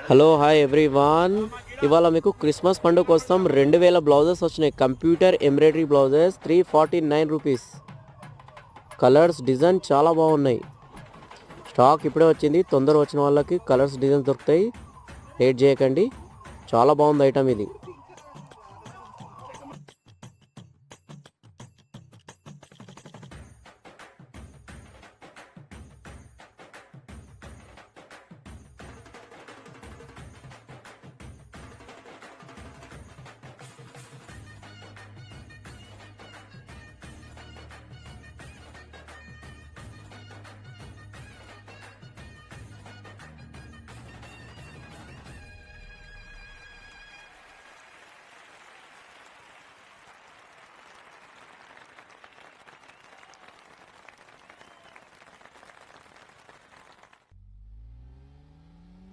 Hello hi everyone. ఇవాళ మీకు Christmas పండుగ కోసం 2000 బ్లౌజెస్ వచ్చినాయి. Computer embroidery blouses 349 rupees. Colours design చాలా బాగున్నాయి. స్టాక్ ఇప్పుడే వచ్చింది. తొందర వచ్చిన వాళ్ళకి కలర్స్ డిజైన్స్ దొరుకుతాయి. లేట్ చేయకండి. చాలా బాగుంది ఐటమ్ ఇది.